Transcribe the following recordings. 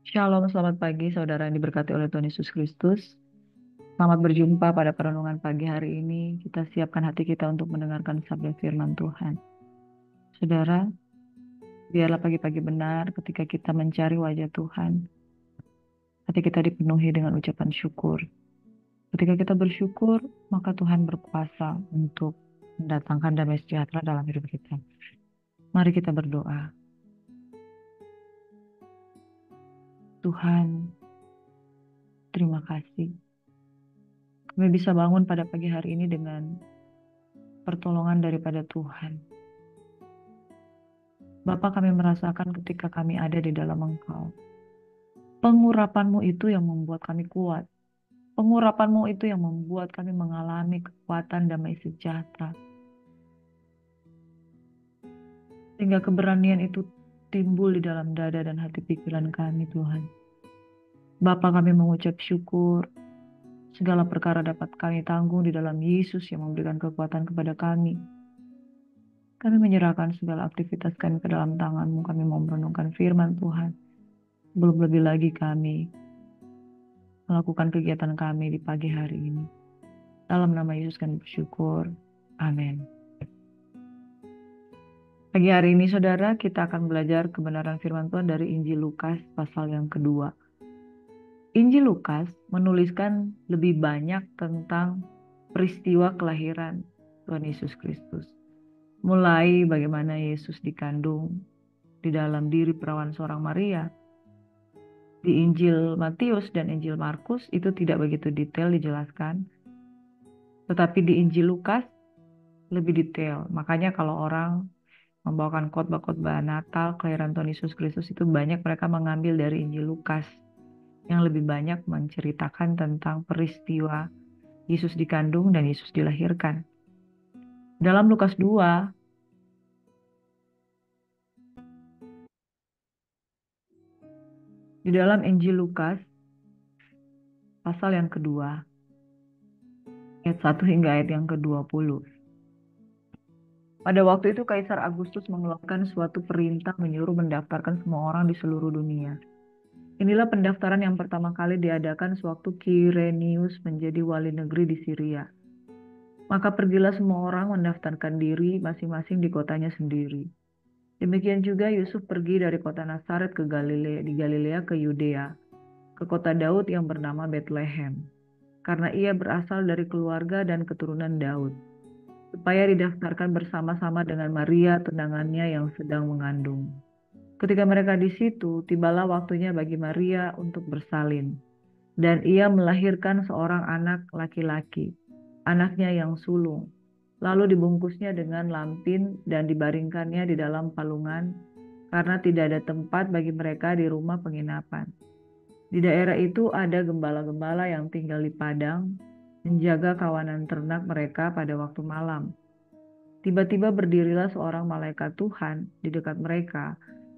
Shalom, selamat pagi saudara yang diberkati oleh Tuhan Yesus Kristus. Selamat berjumpa pada perenungan pagi hari ini. Kita siapkan hati kita untuk mendengarkan sabda firman Tuhan. Saudara, biarlah pagi-pagi benar ketika kita mencari wajah Tuhan. Hati kita dipenuhi dengan ucapan syukur. Ketika kita bersyukur, maka Tuhan berkuasa untuk mendatangkan damai sejahtera dalam hidup kita. Mari kita berdoa. Tuhan, terima kasih. Kami bisa bangun pada pagi hari ini dengan pertolongan daripada Tuhan. Bapa, kami merasakan ketika kami ada di dalam Engkau. Pengurapan-Mu itu yang membuat kami kuat. Pengurapan-Mu itu yang membuat kami mengalami kekuatan damai sejahtera. Sehingga keberanian itu timbul di dalam dada dan hati pikiran kami, Tuhan. Bapa, kami mengucap syukur. Segala perkara dapat kami tanggung di dalam Yesus yang memberikan kekuatan kepada kami. Kami menyerahkan segala aktivitas kami ke dalam tangan-Mu. Kami mau merenungkan firman Tuhan. Belum lebih lagi kami melakukan kegiatan kami di pagi hari ini. Dalam nama Yesus kami bersyukur. Amin. Pagi hari ini saudara, kita akan belajar kebenaran firman Tuhan dari Injil Lukas pasal yang kedua. Injil Lukas menuliskan lebih banyak tentang peristiwa kelahiran Tuhan Yesus Kristus. Mulai bagaimana Yesus dikandung di dalam diri perawan seorang Maria. Di Injil Matius dan Injil Markus itu tidak begitu detail dijelaskan. Tetapi di Injil Lukas lebih detail. Makanya kalau orang membawakan khotbah-khotbah Natal, kelahiran Tuhan Yesus Kristus itu banyak mereka mengambil dari Injil Lukas yang lebih banyak menceritakan tentang peristiwa Yesus dikandung dan Yesus dilahirkan. Dalam Lukas 2, di dalam Injil Lukas pasal yang kedua, ayat 1 hingga ayat yang ke-20. Pada waktu itu Kaisar Agustus mengeluarkan suatu perintah menyuruh mendaftarkan semua orang di seluruh dunia. Inilah pendaftaran yang pertama kali diadakan sewaktu Quirinius menjadi wali negeri di Syria. Maka pergilah semua orang mendaftarkan diri masing-masing di kotanya sendiri. Demikian juga Yusuf pergi dari kota Nazaret ke Galilea ke Yudea, ke kota Daud yang bernama Bethlehem, karena ia berasal dari keluarga dan keturunan Daud, supaya didaftarkan bersama-sama dengan Maria tunangannya yang sedang mengandung. Ketika mereka di situ, tibalah waktunya bagi Maria untuk bersalin. Dan ia melahirkan seorang anak laki-laki, anaknya yang sulung. Lalu dibungkusnya dengan lampin dan dibaringkannya di dalam palungan, karena tidak ada tempat bagi mereka di rumah penginapan. Di daerah itu ada gembala-gembala yang tinggal di padang, menjaga kawanan ternak mereka pada waktu malam. Tiba-tiba berdirilah seorang malaikat Tuhan di dekat mereka,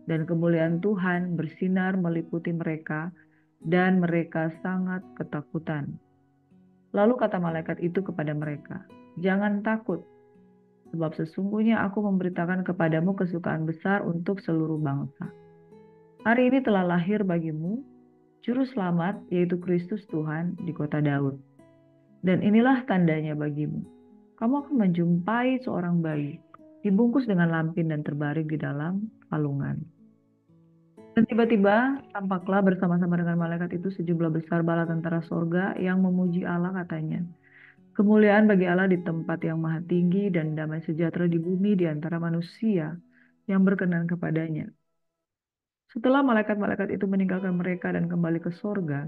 dan kemuliaan Tuhan bersinar meliputi mereka, dan mereka sangat ketakutan. Lalu kata malaikat itu kepada mereka, "Jangan takut, sebab sesungguhnya aku memberitakan kepadamu kesukaan besar untuk seluruh bangsa. Hari ini telah lahir bagimu Juru Selamat, yaitu Kristus Tuhan di kota Daud. Dan inilah tandanya bagimu. Kamu akan menjumpai seorang bayi, dibungkus dengan lampin dan terbaring di dalam palungan." Dan tiba-tiba tampaklah bersama-sama dengan malaikat itu sejumlah besar bala tentara sorga yang memuji Allah, katanya, "Kemuliaan bagi Allah di tempat yang maha tinggi dan damai sejahtera di bumi di antara manusia yang berkenan kepadanya." Setelah malaikat-malaikat itu meninggalkan mereka dan kembali ke sorga,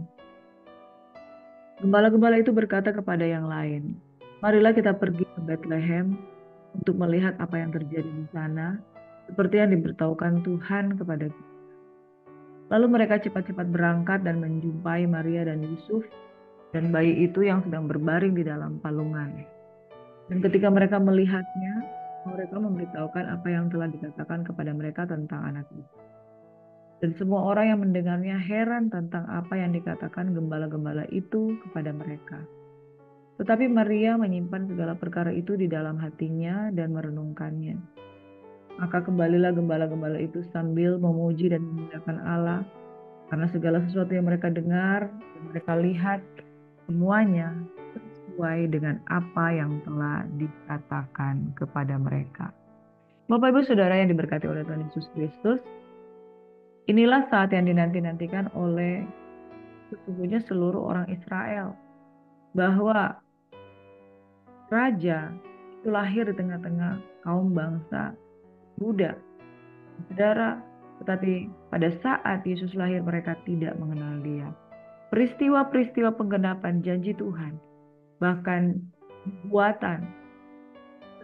gembala-gembala itu berkata kepada yang lain, "Marilah kita pergi ke Bethlehem untuk melihat apa yang terjadi di sana, seperti yang diberitahukan Tuhan kepada kita." Lalu mereka cepat-cepat berangkat dan menjumpai Maria dan Yusuf dan bayi itu yang sedang berbaring di dalam palungan. Dan ketika mereka melihatnya, mereka memberitahukan apa yang telah dikatakan kepada mereka tentang anak itu. Dan semua orang yang mendengarnya heran tentang apa yang dikatakan gembala-gembala itu kepada mereka. Tetapi Maria menyimpan segala perkara itu di dalam hatinya dan merenungkannya. Maka kembalilah gembala-gembala itu sambil memuji dan memuliakan Allah Karena segala sesuatu yang mereka dengar dan mereka lihat semuanya sesuai dengan apa yang telah dikatakan kepada mereka. Bapak Ibu Saudara yang diberkati oleh Tuhan Yesus Kristus, inilah saat yang dinanti-nantikan oleh sesungguhnya seluruh orang Israel, bahwa raja itu lahir di tengah-tengah kaum bangsa Buddha. Saudara, tetapi pada saat Yesus lahir mereka tidak mengenal dia. Peristiwa-peristiwa penggenapan janji Tuhan, bahkan buatan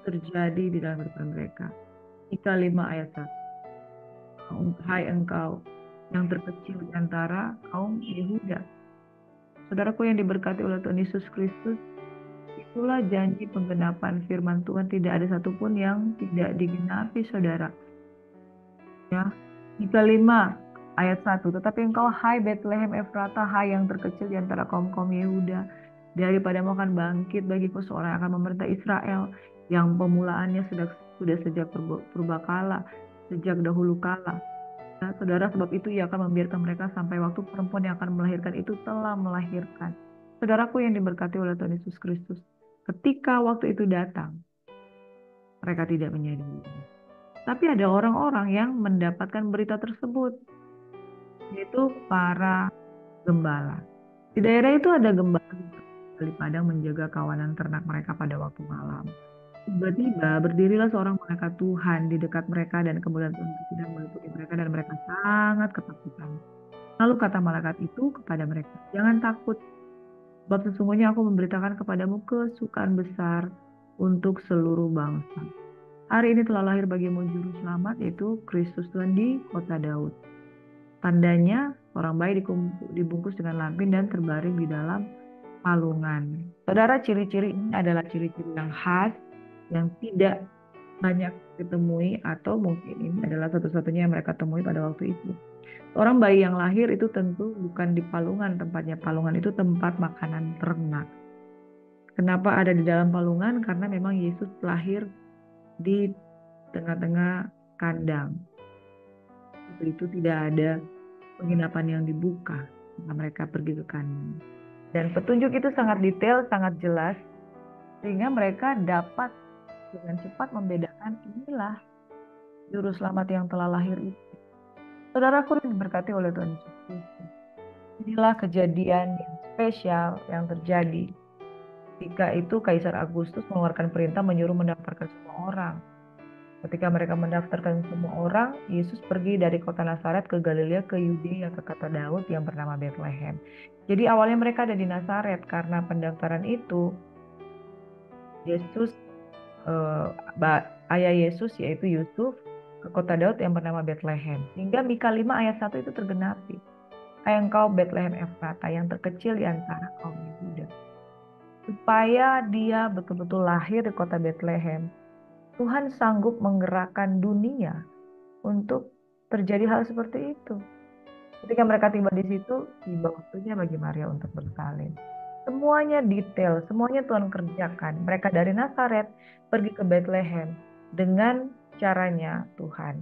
terjadi di dalam kehidupan mereka. Mika 5 ayat 1. Hai engkau yang terkecil di antara kaum Yehuda. Saudaraku yang diberkati oleh Tuhan Yesus Kristus, itulah janji penggenapan firman Tuhan, tidak ada satupun yang tidak digenapi, saudara. Ya, Mika 5 ayat 1. Tetapi engkau hai Bethlehem Efrata, hai yang terkecil di antara kaum-kaum Yehuda, daripadamu akan bangkit bagiku seorang yang akan memerintah Israel, yang pemulaannya sudah sejak purbakala, sejak dahulu kala. Nah, saudara, sebab itu ia akan membiarkan mereka sampai waktu perempuan yang akan melahirkan itu telah melahirkan. Saudaraku yang diberkati oleh Tuhan Yesus Kristus, ketika waktu itu datang, mereka tidak menyadari. Tapi ada orang-orang yang mendapatkan berita tersebut, yaitu para gembala. Di daerah itu ada gembala di padang menjaga kawanan ternak mereka pada waktu malam. Tiba-tiba berdirilah seorang malaikat Tuhan di dekat mereka, dan kemudian Tuhan tidak meliputi mereka dan mereka sangat ketakutan. Lalu kata malaikat itu kepada mereka, jangan takut, sebab sesungguhnya aku memberitakan kepadamu kesukaan besar untuk seluruh bangsa. Hari ini telah lahir bagimu juru selamat, yaitu Kristus Tuhan di kota Daud. Tandanya orang bayi dibungkus dengan lampin dan terbaring di dalam palungan. Saudara, ciri-ciri ini adalah ciri-ciri yang khas yang tidak banyak ditemui, atau mungkin ini adalah satu-satunya yang mereka temui pada waktu itu. Orang bayi yang lahir itu tentu bukan di palungan tempatnya. Palungan itu tempat makanan ternak. Kenapa ada di dalam palungan? Karena memang Yesus lahir di tengah-tengah kandang. Itu tidak ada penginapan yang dibuka jika mereka pergi ke kandang. Dan petunjuk itu sangat detail, sangat jelas, sehingga mereka dapat dengan cepat membedakan inilah juru selamat yang telah lahir itu. Saudaraku yang diberkati oleh Tuhan Yesus Kristus, inilah kejadian yang spesial yang terjadi ketika itu Kaisar Agustus mengeluarkan perintah menyuruh mendaftarkan semua orang. Ketika mereka mendaftarkan semua orang, Yesus pergi dari kota Nazaret ke Galilea, ke Yudea, ke kota Daud yang bernama Bethlehem. Jadi awalnya mereka ada di Nazaret. Karena pendaftaran itu, Yesus, ayah Yesus yaitu Yusuf, ke kota Daud yang bernama Bethlehem. Sehingga Mika 5 ayat 1 itu tergenapi. Hai engkau Bethlehem Efrata, yang terkecil di antara kaum Yehuda. Supaya dia betul-betul lahir di kota Bethlehem, Tuhan sanggup menggerakkan dunia untuk terjadi hal seperti itu. Ketika mereka tiba di situ, tiba waktunya bagi Maria untuk bersalin. Semuanya detail, semuanya Tuhan kerjakan. Mereka dari Nazaret pergi ke Bethlehem dengan caranya Tuhan.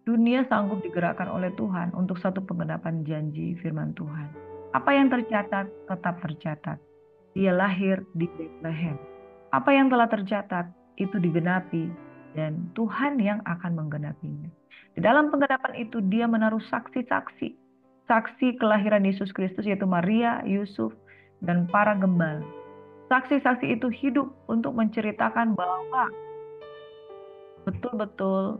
Dunia sanggup digerakkan oleh Tuhan untuk satu penggenapan janji firman Tuhan. Apa yang tercatat tetap tercatat. Dia lahir di Bethlehem. Apa yang telah tercatat itu digenapi, dan Tuhan yang akan menggenapinya. Di dalam penggenapan itu dia menaruh saksi-saksi. Saksi kelahiran Yesus Kristus, yaitu Maria, Yusuf, dan para gembala. Saksi-saksi itu hidup untuk menceritakan bahwa betul-betul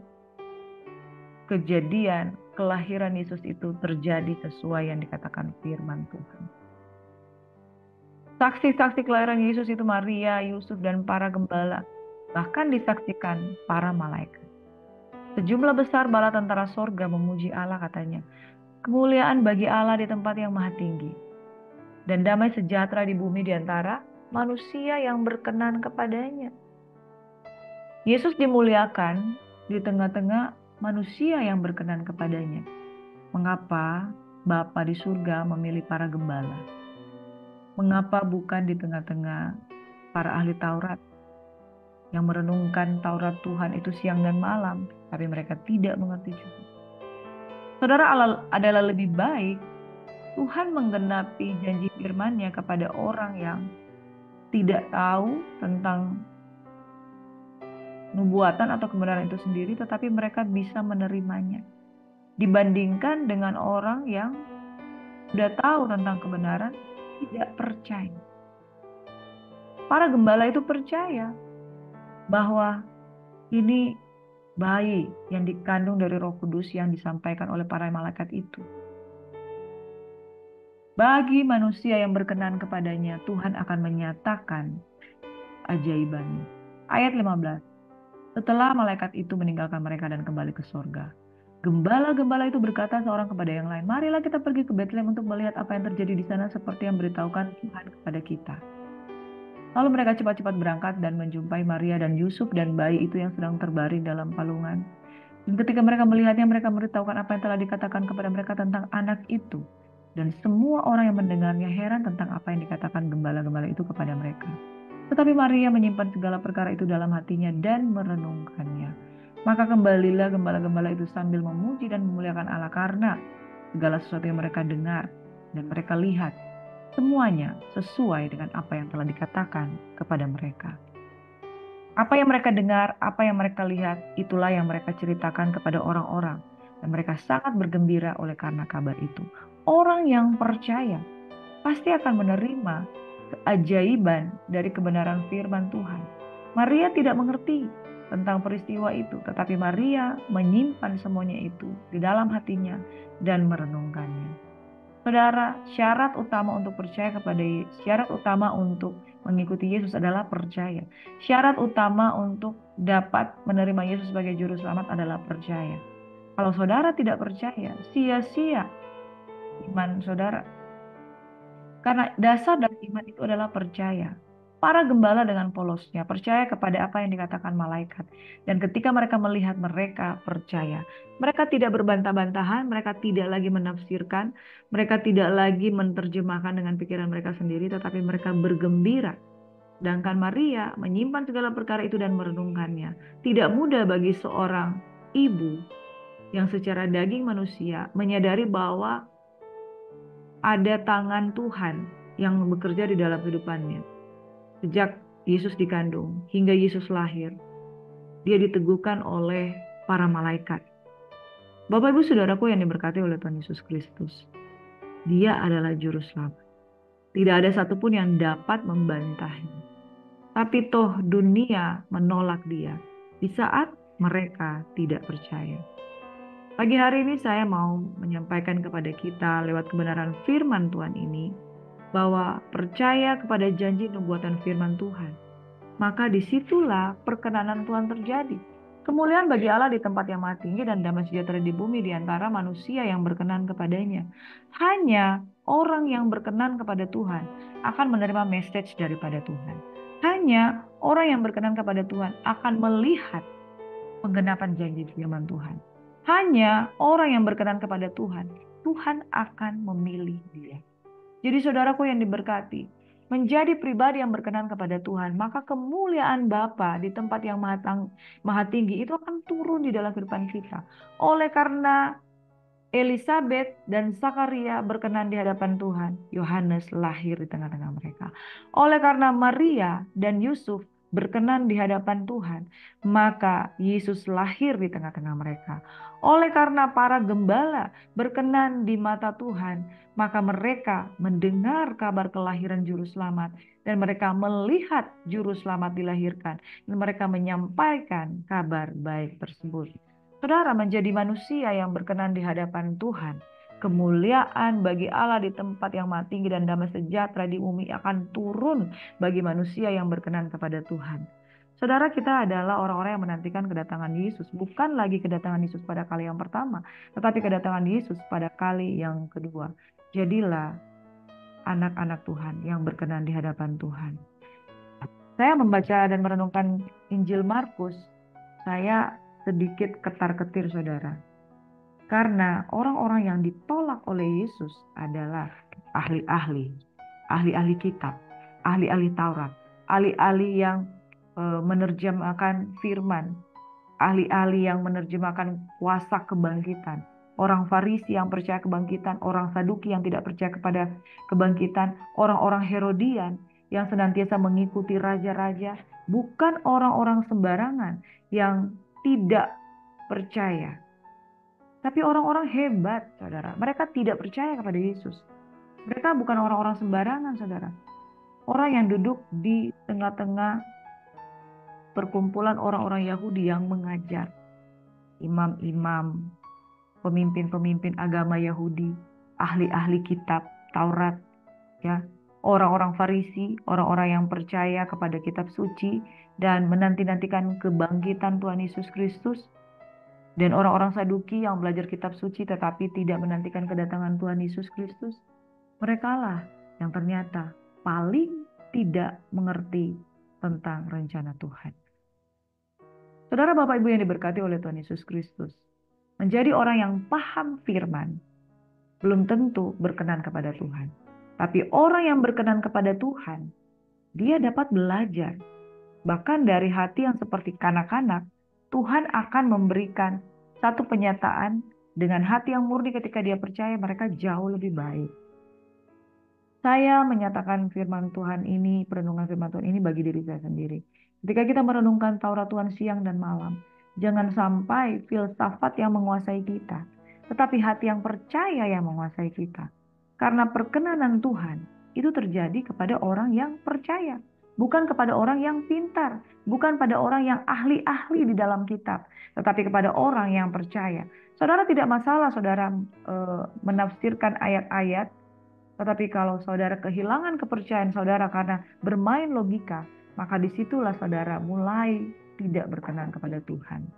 kejadian kelahiran Yesus itu terjadi sesuai yang dikatakan firman Tuhan. Saksi-saksi kelahiran Yesus itu Maria, Yusuf, dan para gembala. Bahkan disaksikan para malaikat. Sejumlah besar bala tentara sorga memuji Allah, katanya. Kemuliaan bagi Allah di tempat yang maha tinggi. Dan damai sejahtera di bumi di antara manusia yang berkenan kepadanya. Yesus dimuliakan di tengah-tengah manusia yang berkenan kepadanya. Mengapa Bapa di surga memilih para gembala? Mengapa bukan di tengah-tengah para ahli Taurat? yang merenungkan Taurat Tuhan itu siang dan malam, tapi mereka tidak mengerti juga. Saudara, adalah lebih baik Tuhan menggenapi janji firman-Nya kepada orang yang tidak tahu tentang nubuatan atau kebenaran itu sendiri, tetapi mereka bisa menerimanya, dibandingkan dengan orang yang sudah tahu tentang kebenaran, tidak percaya. Para gembala itu percaya bahwa ini bayi yang dikandung dari Roh Kudus yang disampaikan oleh para malaikat itu. Bagi manusia yang berkenan kepadanya, Tuhan akan menyatakan ajaibannya. Ayat 15. Setelah malaikat itu meninggalkan mereka dan kembali ke sorga, gembala-gembala itu berkata seorang kepada yang lain, marilah kita pergi ke Betlehem untuk melihat apa yang terjadi di sana seperti yang beritahukan Tuhan kepada kita. Lalu mereka cepat-cepat berangkat dan menjumpai Maria dan Yusuf dan bayi itu yang sedang terbaring dalam palungan. Dan ketika mereka melihatnya, mereka memberitahukan apa yang telah dikatakan kepada mereka tentang anak itu. Dan semua orang yang mendengarnya heran tentang apa yang dikatakan gembala-gembala itu kepada mereka. Tetapi Maria menyimpan segala perkara itu dalam hatinya dan merenungkannya. Maka kembalilah gembala-gembala itu sambil memuji dan memuliakan Allah karena segala sesuatu yang mereka dengar dan mereka lihat, semuanya sesuai dengan apa yang telah dikatakan kepada mereka. Apa yang mereka dengar, apa yang mereka lihat, itulah yang mereka ceritakan kepada orang-orang. Dan mereka sangat bergembira oleh karena kabar itu. Orang yang percaya pasti akan menerima keajaiban dari kebenaran firman Tuhan. Maria tidak mengerti tentang peristiwa itu, tetapi Maria menyimpan semuanya itu di dalam hatinya dan merenungkannya. Saudara, syarat utama untuk syarat utama untuk mengikuti Yesus adalah percaya. Syarat utama untuk dapat menerima Yesus sebagai juru selamat adalah percaya. Kalau saudara tidak percaya, sia-sia iman saudara. Karena dasar dari iman itu adalah percaya. Para gembala dengan polosnya percaya kepada apa yang dikatakan malaikat. Dan ketika mereka melihat, mereka percaya. Mereka tidak berbantah-bantahan, mereka tidak lagi menafsirkan, mereka tidak lagi menerjemahkan dengan pikiran mereka sendiri, tetapi mereka bergembira. Sedangkan Maria menyimpan segala perkara itu dan merenungkannya. Tidak mudah bagi seorang ibu yang secara daging manusia menyadari bahwa ada tangan Tuhan yang bekerja di dalam kehidupannya. Sejak Yesus dikandung hingga Yesus lahir, dia diteguhkan oleh para malaikat. Bapak Ibu Saudaraku yang diberkati oleh Tuhan Yesus Kristus, dia adalah juru selamat. Tidak ada satupun yang dapat membantahnya. Tapi toh dunia menolak dia di saat mereka tidak percaya. Pagi hari ini saya mau menyampaikan kepada kita lewat kebenaran firman Tuhan ini, bahwa percaya kepada janji nubuatan firman Tuhan, maka disitulah perkenanan Tuhan terjadi. Kemuliaan bagi Allah di tempat yang maha tinggi dan damai sejahtera di bumi di antara manusia yang berkenan kepadanya. Hanya orang yang berkenan kepada Tuhan akan menerima message daripada Tuhan. Hanya orang yang berkenan kepada Tuhan akan melihat penggenapan janji firman Tuhan. Hanya orang yang berkenan kepada Tuhan, Tuhan akan memilih dia. Jadi saudaraku yang diberkati, menjadi pribadi yang berkenan kepada Tuhan, maka kemuliaan Bapa di tempat yang maha tinggi itu akan turun di dalam kehidupan kita. Oleh karena Elizabeth dan Zakaria berkenan di hadapan Tuhan, Yohanes lahir di tengah-tengah mereka. Oleh karena Maria dan Yusuf berkenan di hadapan Tuhan, maka Yesus lahir di tengah-tengah mereka. Oleh karena para gembala berkenan di mata Tuhan, maka mereka mendengar kabar kelahiran juru selamat dan mereka melihat juru selamat dilahirkan dan mereka menyampaikan kabar baik tersebut. Saudara, menjadi manusia yang berkenan di hadapan Tuhan, kemuliaan bagi Allah di tempat yang maha tinggi dan damai sejahtera di bumi akan turun bagi manusia yang berkenan kepada Tuhan. Saudara, kita adalah orang-orang yang menantikan kedatangan Yesus. Bukan lagi kedatangan Yesus pada kali yang pertama, tetapi kedatangan Yesus pada kali yang kedua. Jadilah anak-anak Tuhan yang berkenan di hadapan Tuhan. Saya membaca dan merenungkan Injil Markus, saya sedikit ketar-ketir saudara. Karena orang-orang yang ditolak oleh Yesus adalah ahli-ahli kitab, ahli-ahli Taurat, ahli-ahli yang menerjemahkan firman, ahli-ahli yang menerjemahkan kuasa kebangkitan, orang Farisi yang percaya kebangkitan, orang Saduki yang tidak percaya kepada kebangkitan, orang-orang Herodian yang senantiasa mengikuti raja-raja, bukan orang-orang sembarangan yang tidak percaya. Tapi orang-orang hebat, saudara. Mereka tidak percaya kepada Yesus. Mereka bukan orang-orang sembarangan, saudara. Orang yang duduk di tengah-tengah perkumpulan orang-orang Yahudi yang mengajar. Imam-imam, pemimpin-pemimpin agama Yahudi, ahli-ahli kitab Taurat, ya, orang-orang Farisi, orang-orang yang percaya kepada kitab suci dan menanti-nantikan kebangkitan Tuhan Yesus Kristus, dan orang-orang Saduki yang belajar kitab suci tetapi tidak menantikan kedatangan Tuhan Yesus Kristus. Merekalah yang ternyata paling tidak mengerti tentang rencana Tuhan. Saudara, Bapak Ibu yang diberkati oleh Tuhan Yesus Kristus, menjadi orang yang paham firman belum tentu berkenan kepada Tuhan. Tapi orang yang berkenan kepada Tuhan, dia dapat belajar. Bahkan dari hati yang seperti kanak-kanak, Tuhan akan memberikan satu penyataan dengan hati yang murni. Ketika dia percaya, mereka jauh lebih baik. Saya menyatakan firman Tuhan ini, perenungan firman Tuhan ini bagi diri saya sendiri. Ketika kita merenungkan Taurat Tuhan siang dan malam, jangan sampai filsafat yang menguasai kita, tetapi hati yang percaya yang menguasai kita. Karena perkenanan Tuhan itu terjadi kepada orang yang percaya, bukan kepada orang yang pintar, bukan pada orang yang ahli-ahli di dalam kitab, tetapi kepada orang yang percaya. Saudara, tidak masalah saudara menafsirkan ayat-ayat, tetapi kalau saudara kehilangan kepercayaan saudara karena bermain logika, maka disitulah saudara mulai tidak berkenan kepada Tuhan.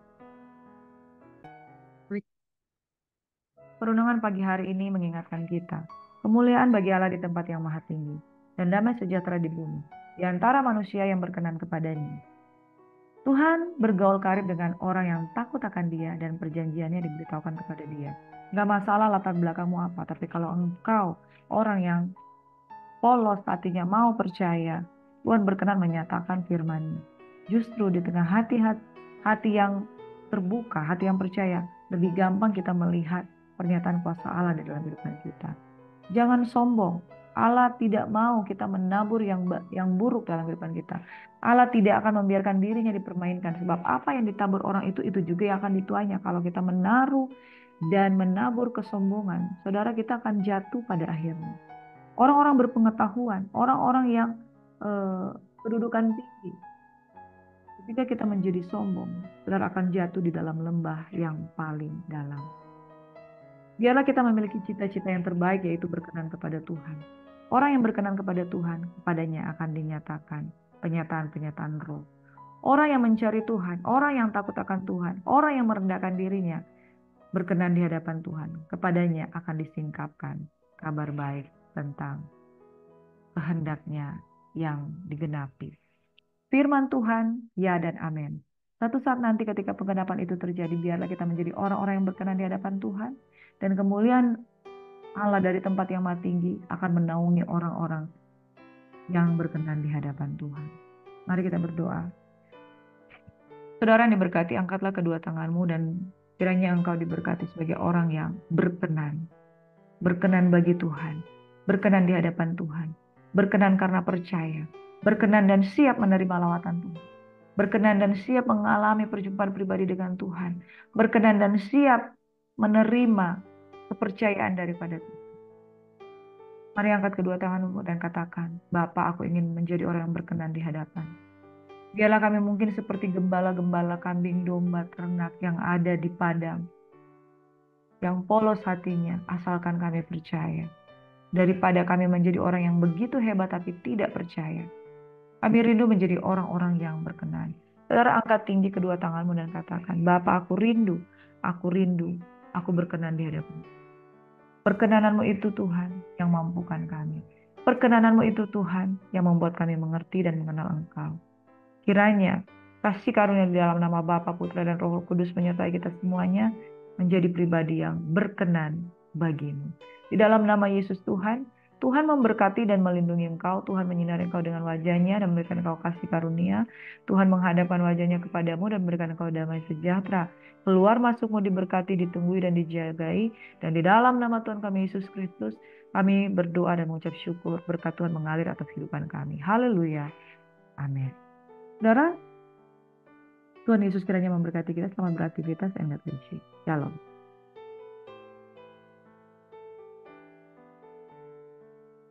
Perenungan pagi hari ini mengingatkan kita, kemuliaan bagi Allah di tempat yang maha tinggi, dan damai sejahtera di bumi, di antara manusia yang berkenan kepadanya. Tuhan bergaul karib dengan orang yang takut akan Dia dan perjanjiannya diberitahukan kepada Dia. Gak masalah latar belakangmu apa, tapi kalau engkau orang yang polos hatinya mau percaya, Tuhan berkenan menyatakan firman-Nya. Justru di tengah hati yang terbuka, hati yang percaya, lebih gampang kita melihat pernyataan kuasa Allah di dalam kehidupan kita. Jangan sombong. Allah tidak mau kita menabur yang buruk dalam kehidupan kita. Allah tidak akan membiarkan dirinya dipermainkan. Sebab apa yang ditabur orang itu juga yang akan dituainya. Kalau kita menaruh dan menabur kesombongan, saudara, kita akan jatuh pada akhirnya. Orang-orang berpengetahuan, orang-orang yang kedudukan tinggi, ketika kita menjadi sombong, saudara akan jatuh di dalam lembah yang paling dalam. Biarlah kita memiliki cita-cita yang terbaik, yaitu berkenan kepada Tuhan. Orang yang berkenan kepada Tuhan, kepadanya akan dinyatakan penyataan-penyataan roh. Orang yang mencari Tuhan, orang yang takut akan Tuhan, orang yang merendahkan dirinya, berkenan di hadapan Tuhan, kepadanya akan disingkapkan kabar baik tentang kehendaknya yang digenapi. Firman Tuhan, ya dan amin. Satu saat nanti ketika penggenapan itu terjadi, biarlah kita menjadi orang-orang yang berkenan di hadapan Tuhan. Dan kemuliaan Allah dari tempat yang maha tinggi akan menaungi orang-orang yang berkenan di hadapan Tuhan. Mari kita berdoa. Saudara yang diberkati, angkatlah kedua tanganmu dan kiranya engkau diberkati sebagai orang yang berkenan. Berkenan bagi Tuhan. Berkenan di hadapan Tuhan. Berkenan karena percaya. Berkenan dan siap menerima lawatan Tuhan. Berkenan dan siap mengalami perjumpaan pribadi dengan Tuhan. Berkenan dan siap menerima kepercayaan daripada Tuhan. Mari angkat kedua tanganmu dan katakan, Bapa, aku ingin menjadi orang yang berkenan di hadapan. Biarlah kami mungkin seperti gembala-gembala kambing domba ternak yang ada di padang, yang polos hatinya, asalkan kami percaya. Daripada kami menjadi orang yang begitu hebat tapi tidak percaya. Kami rindu menjadi orang-orang yang berkenan. Saudara, angkat tinggi kedua tanganmu dan katakan, Bapa, aku rindu, aku berkenan di hadapan. Perkenananmu itu Tuhan yang mampukan kami. Perkenananmu itu Tuhan yang membuat kami mengerti dan mengenal Engkau. Kiranya kasih karunia di dalam nama Bapa, Putra, dan Roh Kudus menyertai kita semuanya menjadi pribadi yang berkenan bagimu. Di dalam nama Yesus Tuhan Tuhan memberkati dan melindungi engkau. Tuhan menyinari engkau dengan wajah-Nya dan memberikan engkau kasih karunia. Tuhan menghadapkan wajah-Nya kepadamu dan memberikan engkau damai sejahtera. Keluar masukmu diberkati, ditunggui dan dijagai. Dan di dalam nama Tuhan kami Yesus Kristus, kami berdoa dan mengucap syukur. Berkat Tuhan mengalir atas kehidupan kami. Haleluya. Amin. Saudara, Tuhan Yesus kiranya memberkati kita. Selamat beraktivitas and God bless you. Shalom.